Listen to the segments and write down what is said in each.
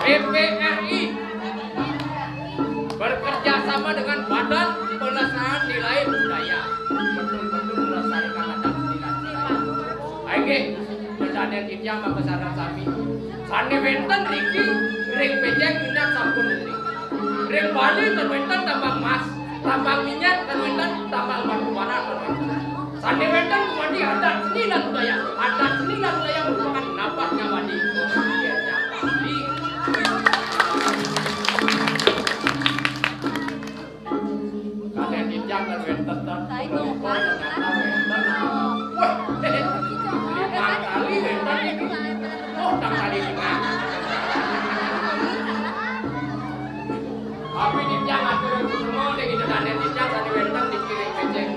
BPRI bekerja sama dengan Badan Pelestarian Nilai Budaya betul-betul melestarikan adat nilai. Aige, bersaden kijang makasana sami. Sane wenten riki ring pejeng minat sampun negeri. Ring Bali terwenten tambang emas, tambang minyak terwenten tambang batu bara terwenten. Sane wenten kumandi adat seni dan budaya. Adat seni dan budaya merupakan nafasnya Bali. Jangan wenten tak lompat ternyata wenten. Wah, 5 kali wenten itu. Oh, tak kali 5. Tapi dijang atur semua deh gitu dan dijang tadi wenten dikirim pejeng.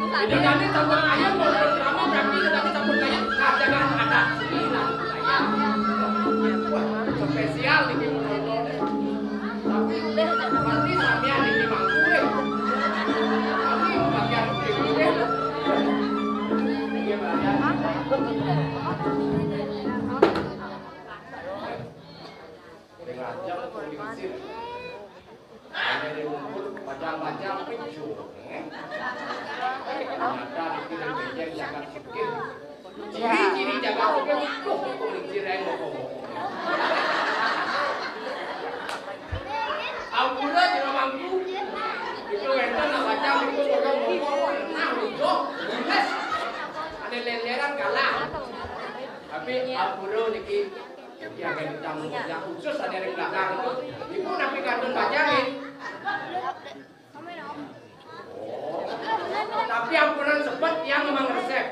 Itu nanti sabun ayam mau drama berarti nanti sabun ayam ngajakan adat sembilan budaya. Wah, spesial di Monoto. Tapi pasti sampean di Mangku. Pajang-pajang picu, ternyata dikirim pejeng jangan sedikit. Ciri-ciri jangan sedikit itu kulit yang ngomong. Ampura di Mangku, itu wenten pajang itu ngomong, nah itu, yes, ada leleran kalah. Tapi ampura niki yang ditanggung yang khusus ada yang belakang itu napi kandung pajangin. Tapi ampunan sebet yang memang resep.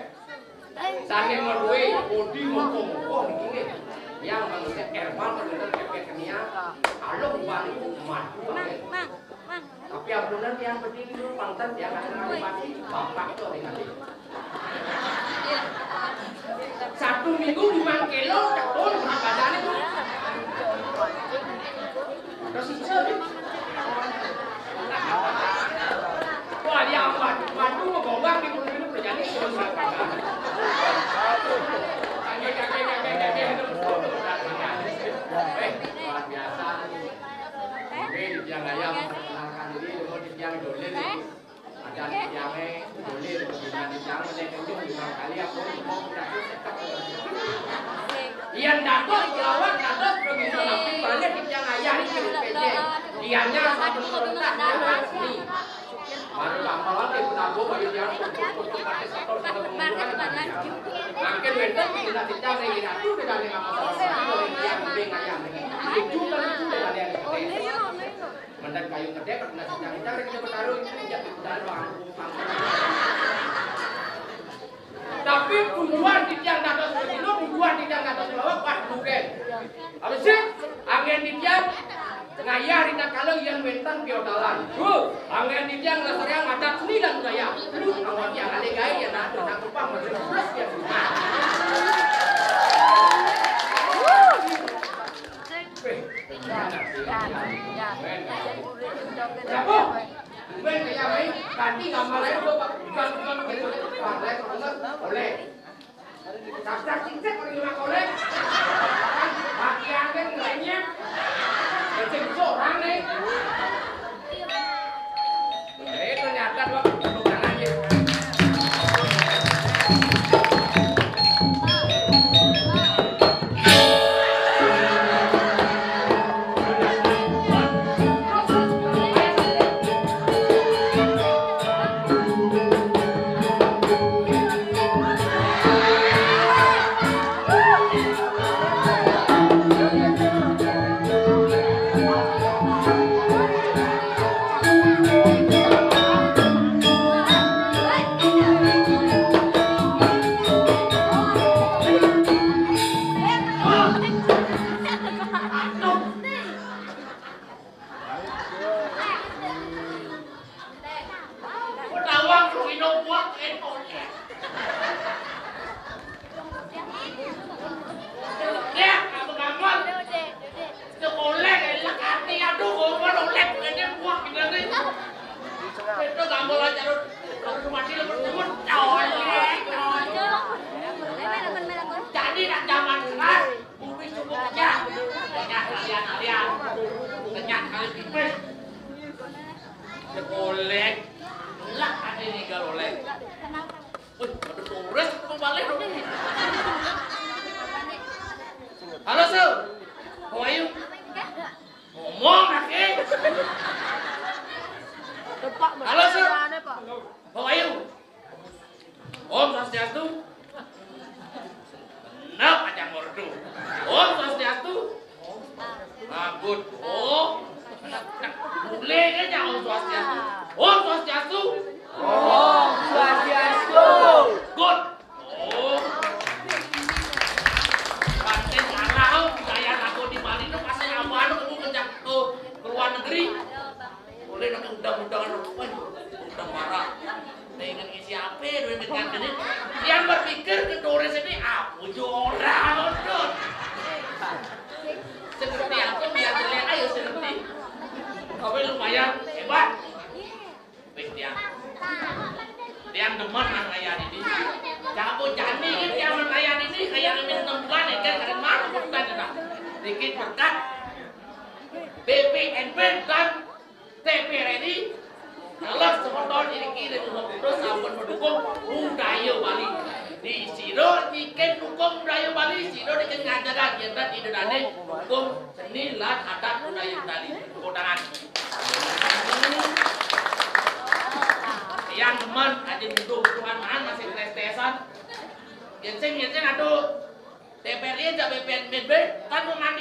Sane merui, bodi moko-moko begini. Yang memang resep herbal ternyata kepek kenia. Alok balik madu. Tapi ampunan yang berdiri dulu pantan yang akan mati bapak itu nanti. 1 minggu 5 kilo cekun badannya tuh. Terus sisa nih. Wah dia madu mau gobang di mulut itu berjadi terus apa? Luar biasa. Oke, yang ayam perkenalkan diri, kemudian yang dolir. Ada yang dolir, kemudian yang menentukan 5 kali aku mau berakhir tetap. Iyan datos jawab datos begitu nabi balik yang ayah ini pejeng. Iannya satu serentak asli. Baru lama lagi pun aku bagi dia untuk pakai sektor sudah menggunakan. Makin wenten tidak tidak lagi ratu tidak ada masalah. Yang penting ayam ini. Itu kan itu tidak ada yang mendan kayu gede karena sedang kita bertaruh itu jatuh dari bang. Tapi tujuan tidak datos begitu, tujuan tidak datos bawah pas bukan. Habis sih angin dijang ngayah rina kalau yang wenten piodalan. Angin dijang lesariang adat seni dan budaya. Awak yang ada gaya yang ada nak kupang masih plus dia. Ben kayak apa? Ganti gambar aja bukan oleh. Daftar cincin kalau oleh. Bagian kan lainnya. Cincin seorang nih. Ternyata dua bukan aja. Sekolek. Lah ada ini galolek. Wih, ada turis balik dong. Halo, Su. How are you? Ngomong lagi. Halo, Su. How are you? Om Swastiastu. Benar aja ngordu. Om Swastiastu. Good. Oh. Boleh aja Om Swastiastu. Om Swastiastu. Om Swastiastu. Good. Oh. Panten anak budaya aku di Bali itu pas awan aku ngejak ke luar negeri. Boleh nanti undang-undangan udah marah. Dengan isi apa duit dengan ini yang berpikir ke turis ini aku jorang udah. Seperti apa biar terlihat ayo seperti. Kau lumayan hebat. Dia demen nelayan ini. Jago jani kan dia nelayan ini kayak ini 6 bulan ya kan karena mana bukan dah. Dikit berkat BPNP dan TPRI. Kalau sementara ini kita terus akan mendukung budaya Bali. Di Siro ikan dukung budaya Bali, Siro ikan ngajaga kegiatan di Indonesia dukung seni lan adat budaya Bali. Tepuk tangan. Yang teman ada duduk Tuhan mana masih tes-tesan. Yang aduh TPRI aja BPNB kan dengan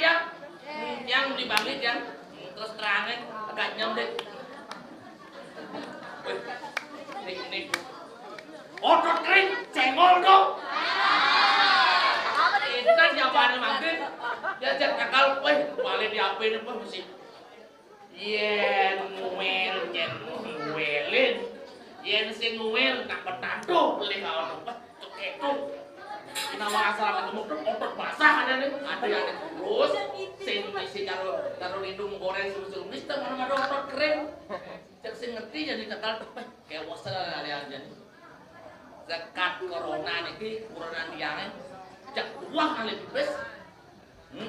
yang dibangkit yang terus terangin agak nyamdek. Nih. Otot kering, cengol dong. Ini kan jawabannya makin. Dia jangan kakal, balik diapain apa mesti. Yen nguelin. Yen sing nguel tak bertanduk beli kawan apa ceketuk. Nama asal ketemu otot basah ada nih. Ada yang terus isi karo lindung goreng susu mister mana otot kering. Cek sing ngerti jadi kakal kayak wasal alian jadi. Zakat corona niki corona diange cek 2 kali pipis.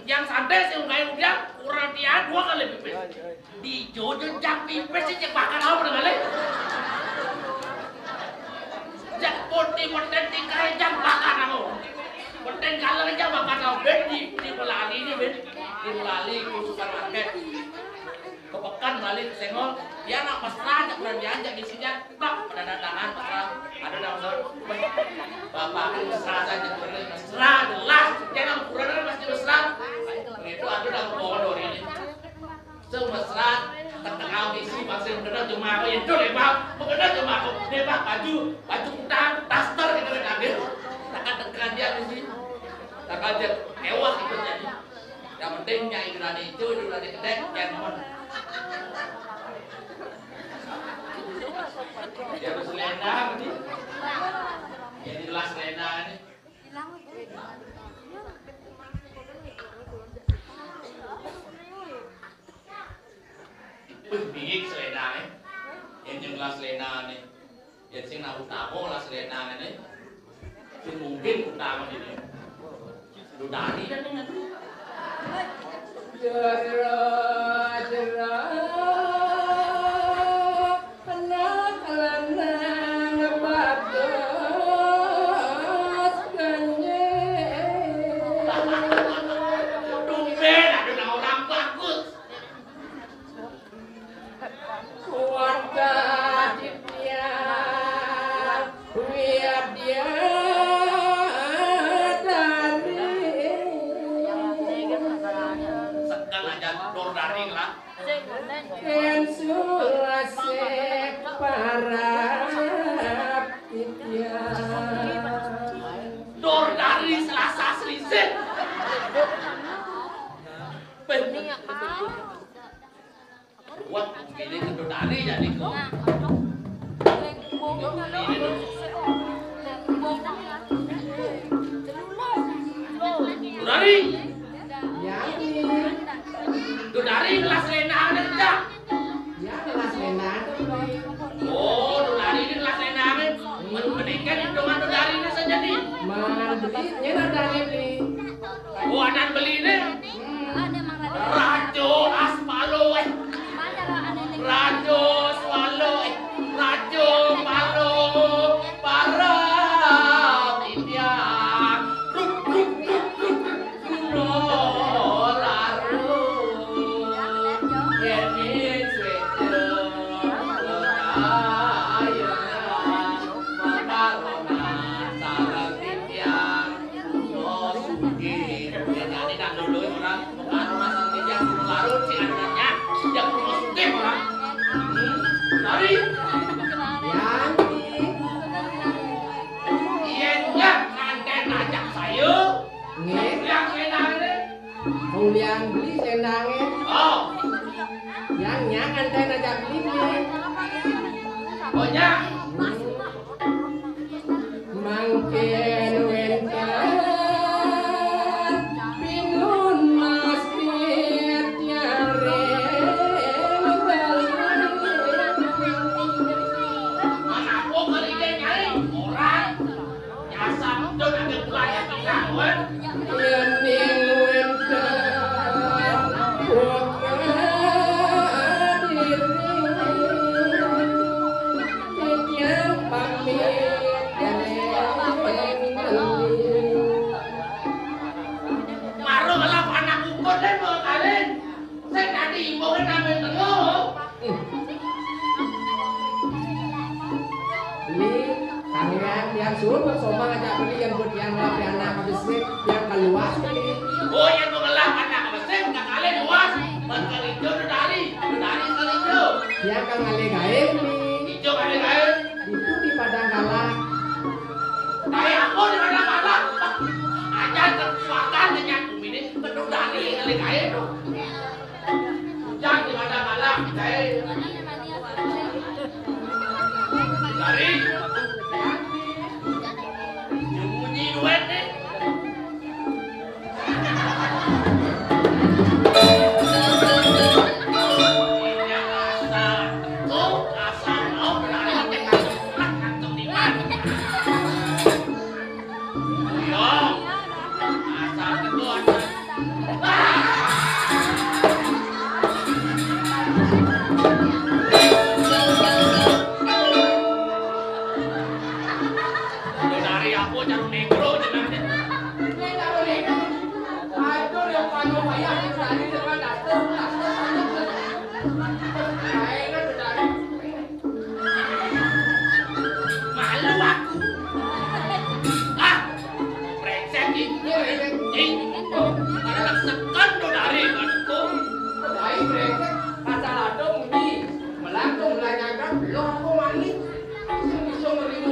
Yang santai sih kayak udah corona dia 2 kali pipis. Di jojo jak pipis sih cek bakal apa dengan cek putih konten tikai jam bakal kamu. Konten kalau aja bakal kamu ben di Melali ini ben di Melali supermarket. Kepekan balik senggol dia nak mesra jak bulan diajak isinya pak pada datangan mesra ada nama bapak mesra saja boleh mesra jelas jangan kurang pasti mesra itu ada nama bodoh ini semesra terkenal isi masih mengenal cuma aku itu lemak mengenal cuma aku lemak baju kutang daster kita kaget takkan tekan dia di sini takkan dia ewah itu jadi yang pentingnya Indonesia itu Indonesia kedek jangan dia harus lena ini jadi jelas lena ini bingit selena ini yang jelas lena ini yang sing nak utama lah selena ini sing mungkin utama ini lu dari kan dengan jera buat pilih kedua dari jadi kok dari dari kelas Lena ada tidak? Ya kelas Lena itu. Oh, dari ini kelas Lena kan meningkat hitungan dari ini saja nih. Belinya dari beli. Oh, anak beli ini. Rajo aspalo Nya nganten aja beli. Oh ya. Mangken wentan pinun masjid nyare Mana aku kali dia nyari orang nyasar itu ada pulangnya pengawan. yening wentan putra diri tiang pamit Maru kalau anak ukur deh mau kalian. Saya tadi ibu kan ambil telur. Beli kalian yang suruh bersama ngajak beli yang buat yang lapar anak habis yang keluar beli. Oh yang mau ngelak anak mesin nggak kalian luas. Bakal hijau dari hijau. Yang kang ale gawe beli. Hijau kali kalian. Itu di padang galak. Kayak aku di mana mana. Aja tersuakan dengan ini penuh dari kali kalian tuh. Jangan di mana mana kalian. Dari. Bunyi duit nih.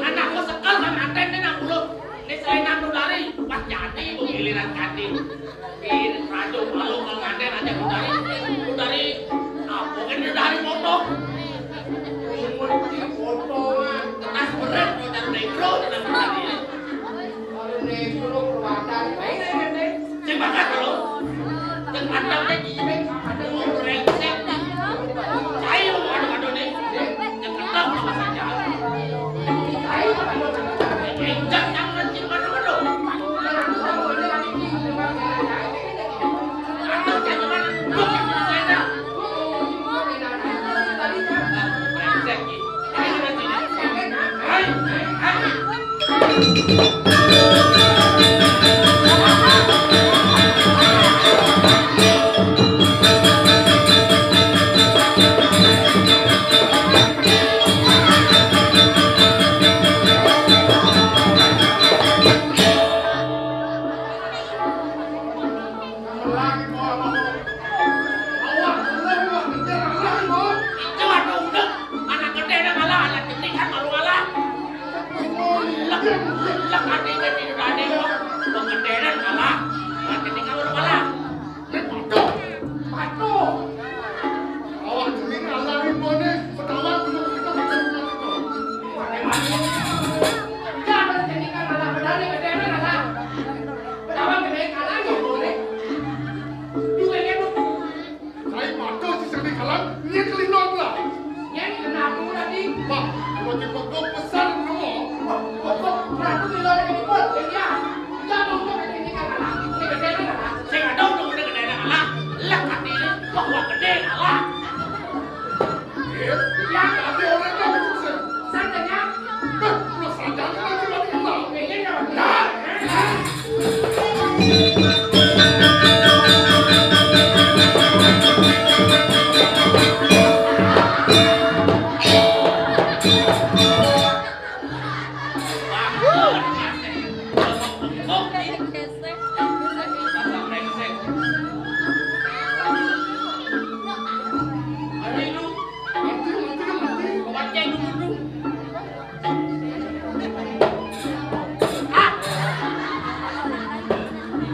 Anakku sekal kan anten nih nak mulut. Ini selain nak nudari, pas jadi giliran kati. Ini rajo malu kalau anten aja nudari. Apa kan nudari potong? Potongan. Tenas berat nudar negro dengan nudari. Kalau negro perwakilan baik deh. Semangat lo. Dengan andamnya jibeng ada brengsek. Saya mau adu nih. Yang ketap sama saja. Jangan rencing madu-madu. Atau jangan lu kita. Brengsek ini. Ayo rencing. Hai.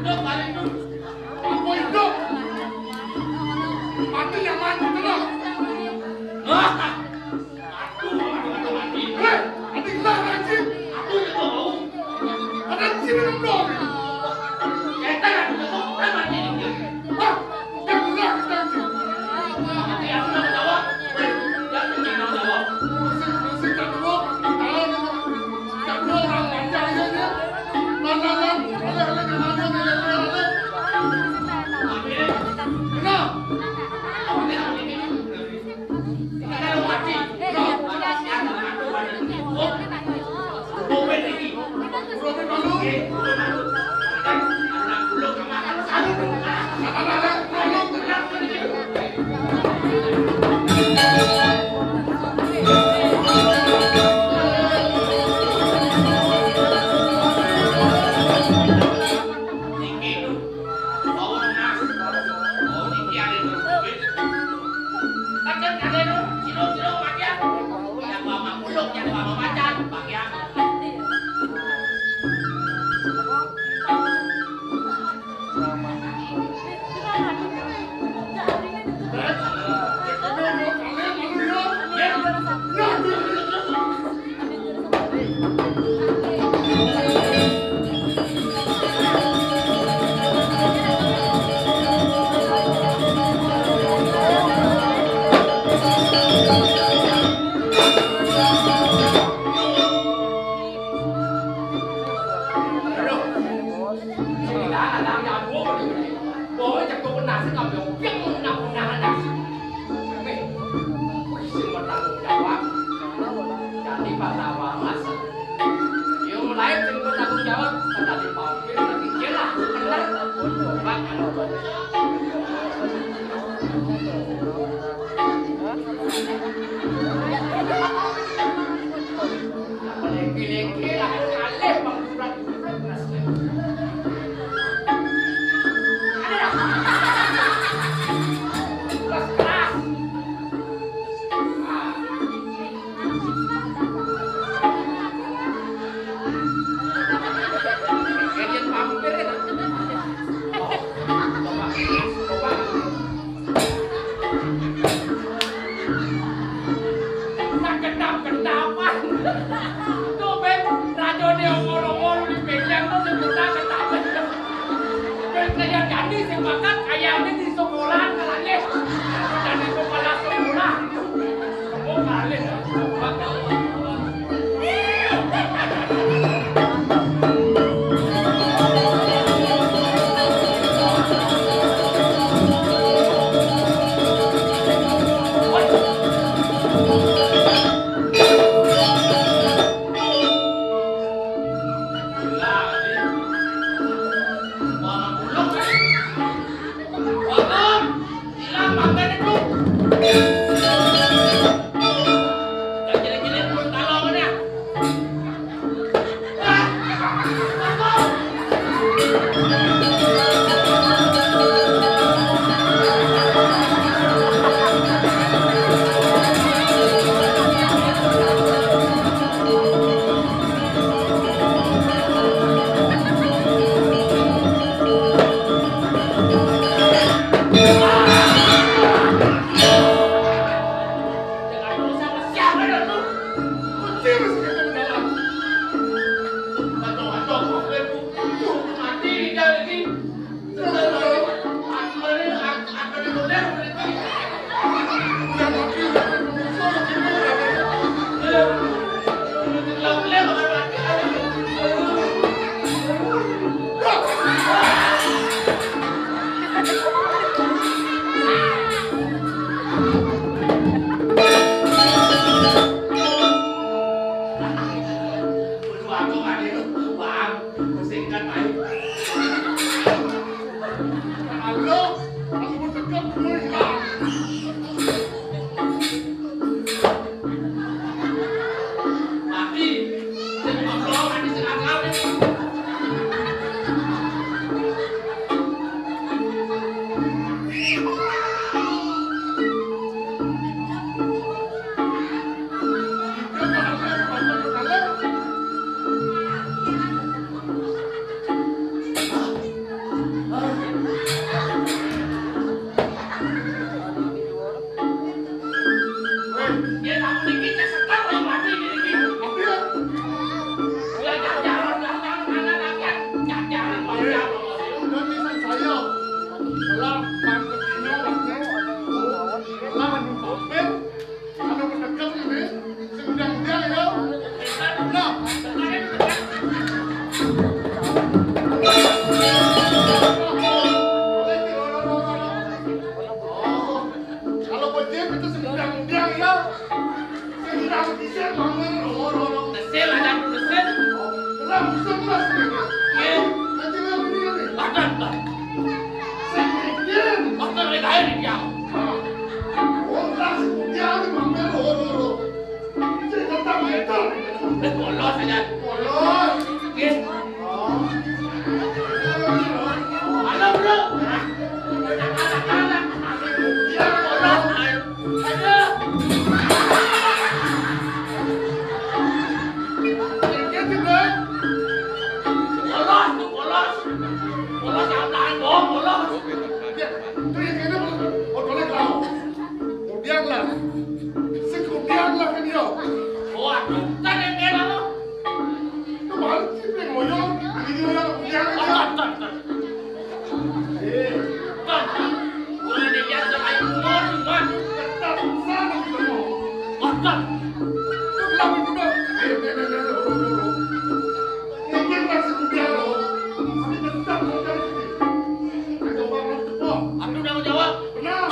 Dok, Dia tak sedikit sesekali mati ini. Ya jangan anak-anak jangan banyak. Udah bisa saya. Kalau pantatnya kalau hampir ada mendekat ini sedang dia ya. Nah, kalau bocil itu sedang dia ya. Sedang bisa bangun orang-orang. Desel ada desel. Lah, bisa kelas ini. Ye, Nanti dia begini nih. bahkan Sedikit. waktu mereka ini dia. Orang dia ni bangun orang-orang. Jadi tetap itu. Polos saja. Polos. Ye, Oh. halo bro. Anak-anak. Ya, Polos. Ayo. sedikit juga. Polos tuh polos. Polos yang tahan bohong polos. Ya, tu yang kena boleh tahu. Kemudian lah. Sekemudian lah kan dia. Oh, aduh, kan yang kena lo. Tu baru kita ngoyong. Ini dia kemudian Oh, dia. tonton. Tonton. Boleh dia sama ibu kan? Tetap sana kita mau. Tonton. Tu bilang itu dah. Mungkin lah sekemudian lo. Tapi tetap kemudian ini. Ada orang tepuk. Aku udah mau jawab. Benar.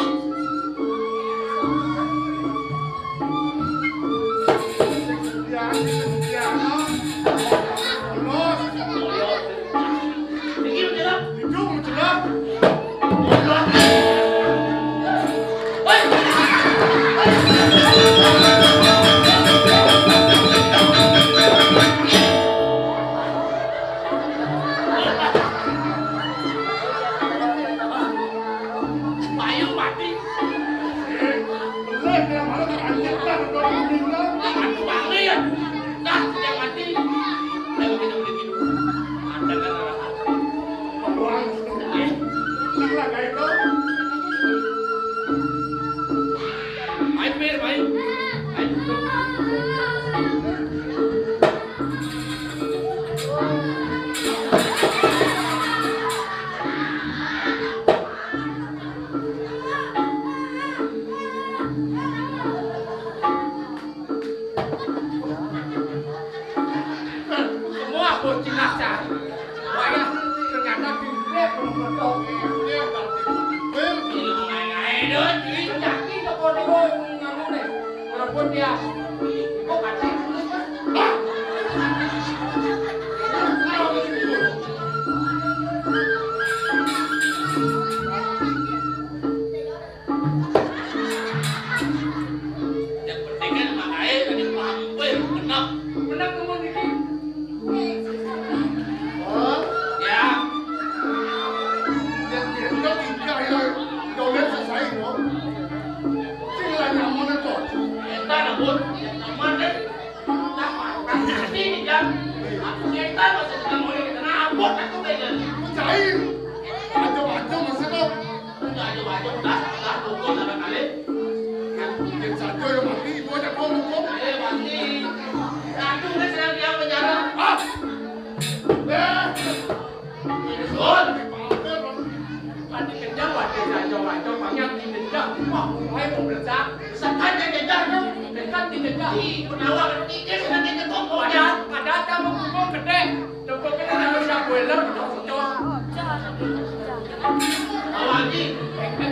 Kemudian lo. Polos. Begini jawab. Hidup menjelang. Polos. Hei. Bayu mati. Boleh dia malah terancam orang meninggal. Aku banget. Nah, dia mati. Ayo kita beli minum. Anda kan orang. Orang Ye. lah kayak itu. Ayo Mir, ayo. Ayo. Semua bocil nasar. Wah, ternyata pilih belum betul. Dia tak Well, Ngai-ngai deh, jadi yakin kok kau ngomong deh. Walaupun dia kok kata yang penting kan makanya tadi paham gue menang ngomong gini oh, ya dia kita tinggal ya. Dolar selesai no. Tinggal nyaman itu. kita nabut nyaman deh tapi jam aku kita masih tidak mau kita nabut aku beda Cair. Macam-macam masa tu. aja dah pukul sama kali Yang satu yang mati, itu ada kau hukum. saya pasti aku kan sedang dia penjara Ah, ini soal pamer. Pati kejar wadah saja banyak didenda. Wah, saya mau belajar. Sekan didenda dong. Sekan didenda. Penawar ketiga sedang kita tunggu ya. Ada tamu kumpul gede. Tunggu kita ada bisa boiler kita foto. Awalnya,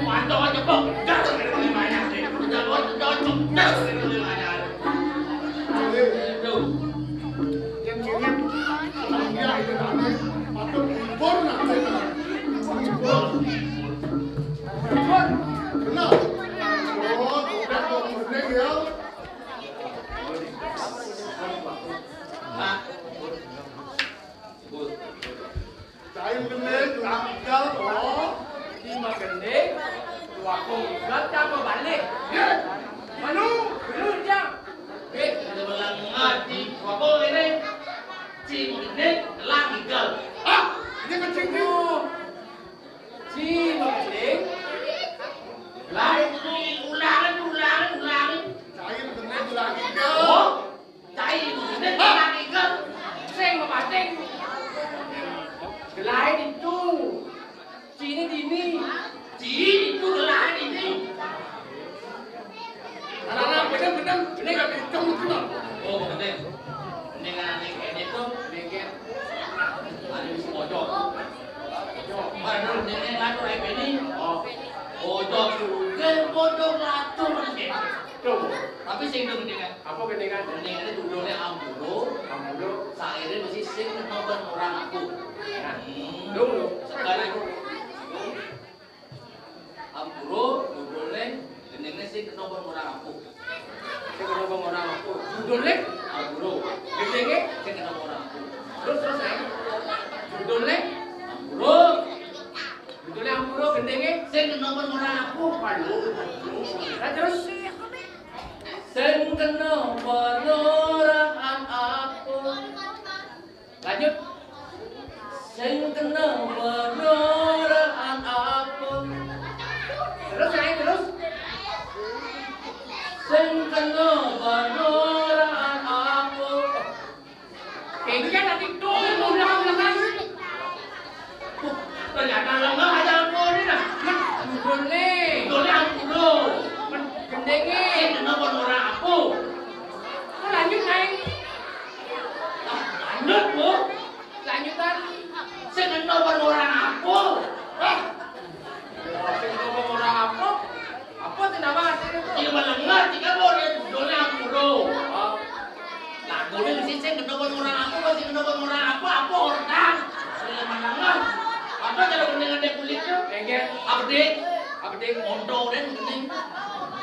wanto aja kok. Jangan dari mana sih? Jangan cocok. Jangan dari mana. Tuh. Yang kirim, dia itu tadi. Atau impor nak saya. Impor. Benar. Oh, sudah kau merdek ya. Nah, Cair benar, langgar. Oh, lima gede, dua kong, gak balik. ya. Manu, belum jam. Benar, nggak dicong kenal. Oh, bener. Dengan nengken itu, Nengket. ada di pojok. Baru nengken latur ini. Pojok ke pojok latur nengken. Tuh. Tapi sing itu dengan Apa kedengan? nengken itu duduknya ambulo. Ambulo. Sairnya masih sing nomor orang aku. Dulu. Sekarang ambulo duduknya nengken sing nomor orang aku. Saya kenapa orang aku? Dudulek. Ambulo Gendenge. sing nomor orang aku. Terus saya. Dudulek. Ambulo Dudulek ambulo gendenge. sing nomor orang aku. Nah terus. Sing kena penurahan aku. Lanjut. Sing kena penurahan aku. Terus saya terus. Sing kena penurahan aku. Kayaknya nanti tuh belakang. Ternyata lengah aja aku ini dah. Dudulek. Dole aku dulu. Gendenge. Sing kena penurahan aku. Lanjut naik. Lanjut bu. Lanjutan. Sing kena penurahan aku. Saya kenapa orang apa? Apa kenapa artinya itu? Sing melengah jika boleh dole aku dulu. Oh. Lah boleh mesti sing kena penurahan aku. Sing kena penurahan aku. Apa orang? Sing melengah. Atau cara dengan dia kulitnya. Nengket. Update. Update. Mondo dan gini.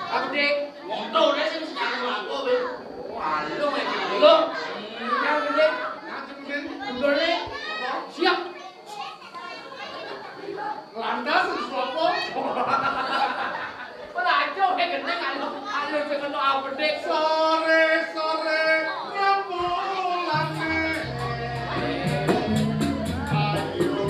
Update. Mondo dan sing sekarang aku be. Walu yang gede. Lo. Yang gede. Dudulek. Siap. Landas sesuatu. Pelajo kayak gede kalau saya kena update. Sore rembulan ayo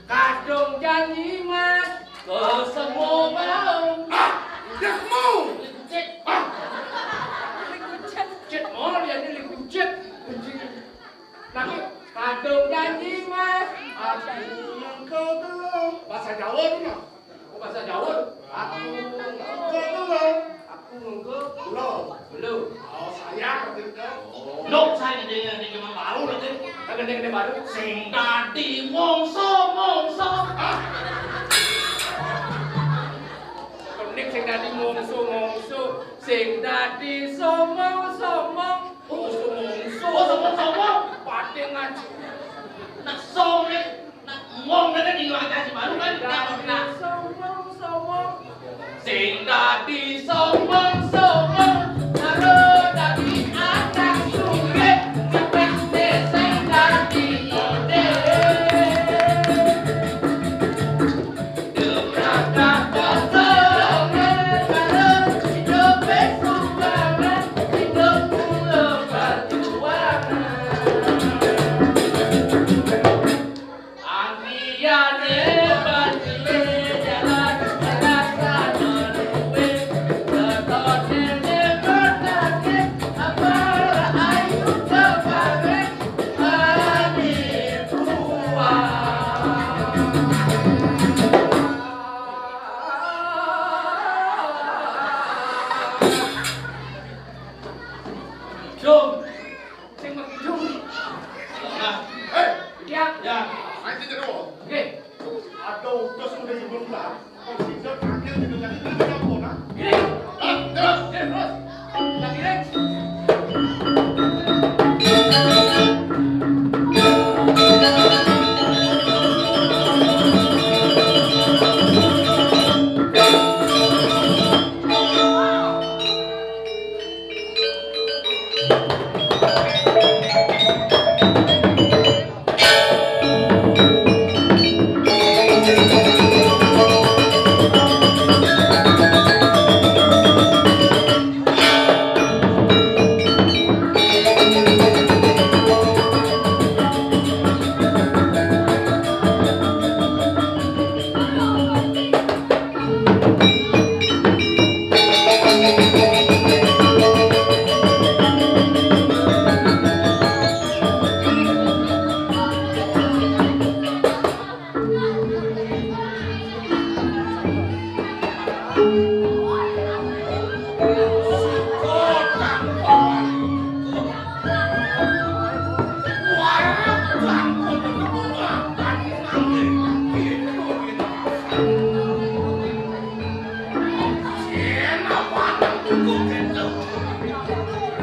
Kadung janji mas. Ke semua mau. Dekmu. Cek mau dia ini likucet. Tapi kadung janji mas. Aku engkau belum. Bahasa Jawa ini ya. Oh, bahasa Jawa. Aku engkau belum. Aku nunggu Belum. belum. Oh saya ketika. Nuk saya dengan zaman baru nanti. Gede-gede baru. Sing tadi mongso. Kenik sing dadi mongso. Sing dadi somong. Somong. Pade ngaji. Nak song ni. Nak ngomong dengan di luar kasih baru kan. Nak. Somong. Sing dadi somong. Karo dadi anak suge. Kepende sing dadi ide. Debrakan kosong. Karo hidup besubangan. Hidup mula perjuangan. Angiane banjile jalan sana duwe.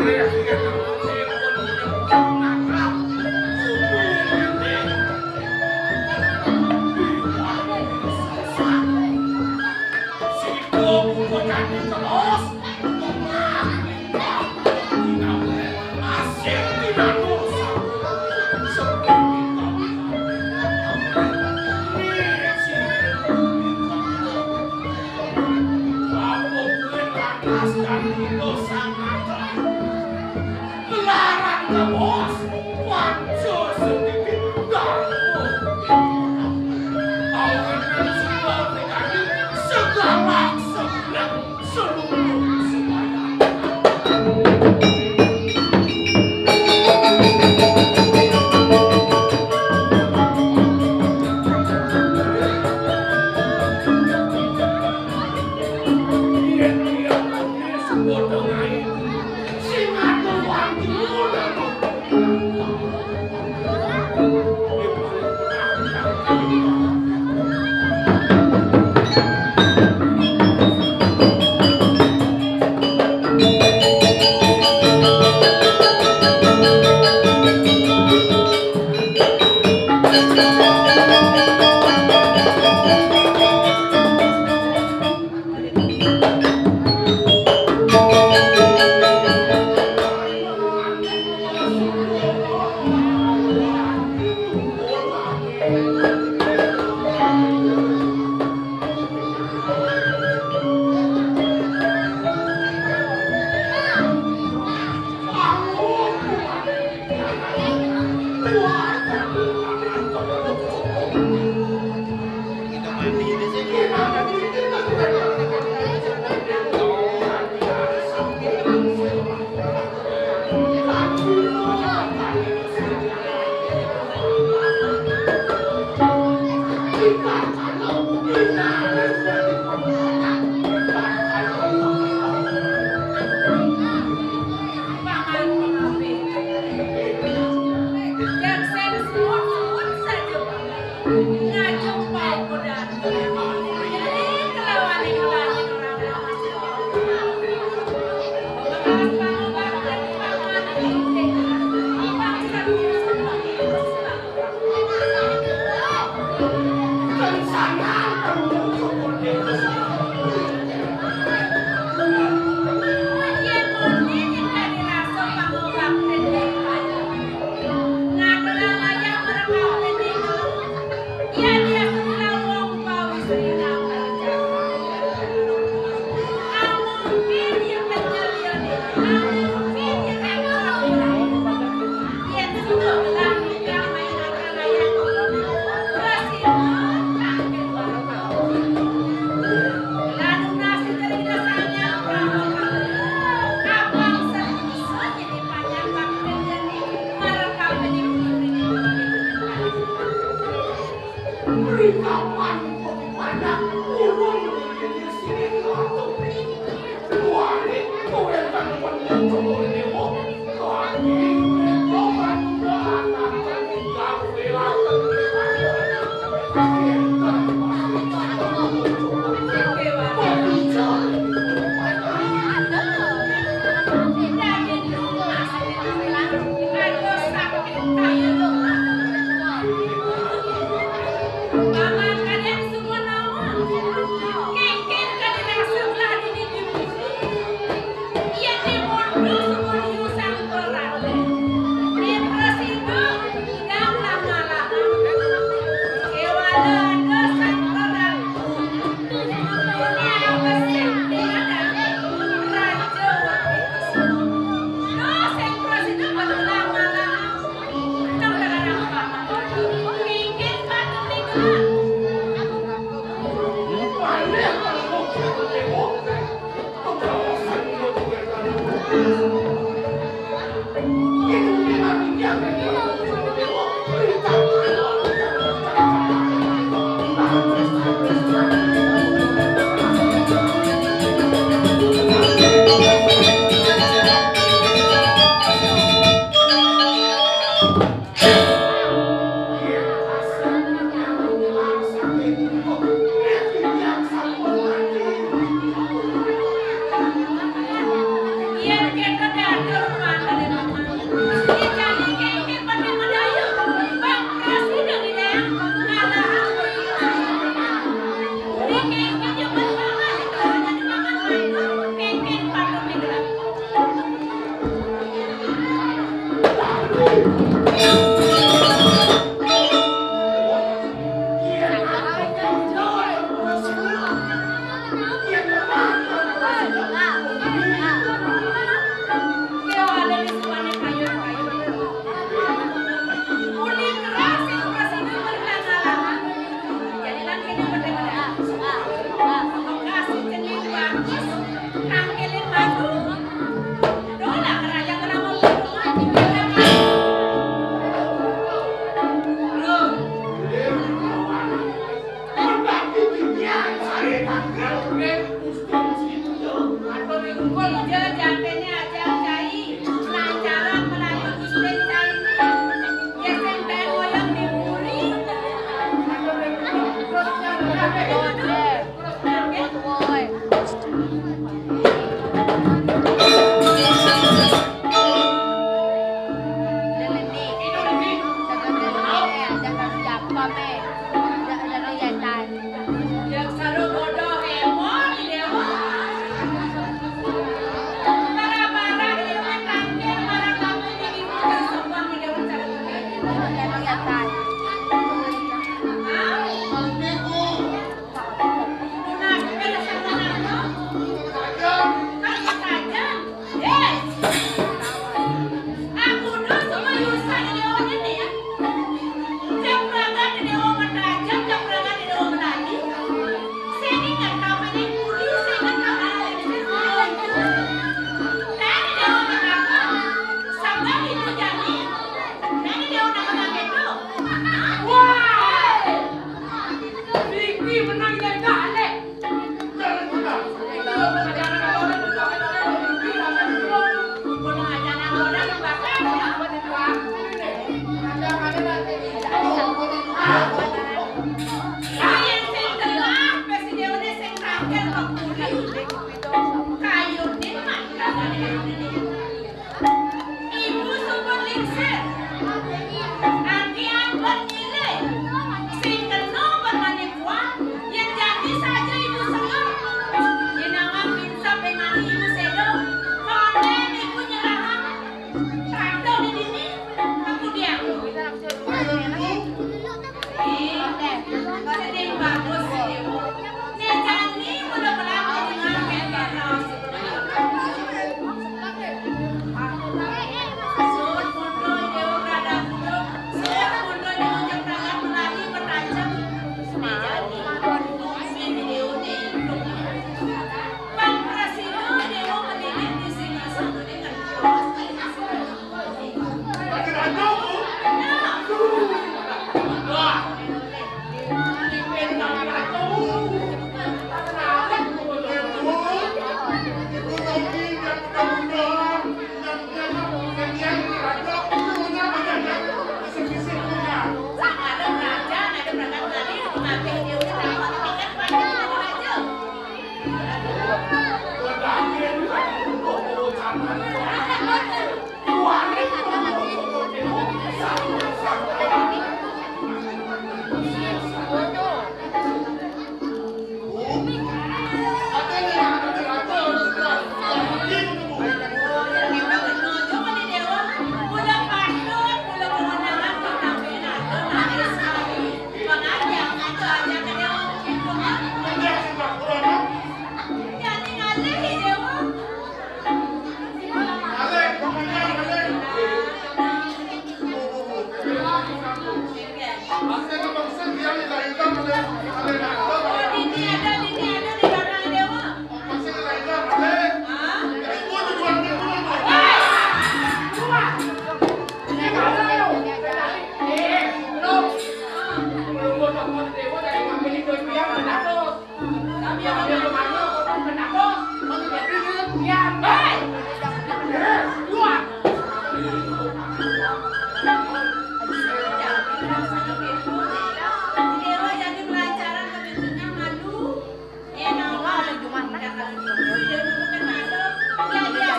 Singa tuan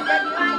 Jadi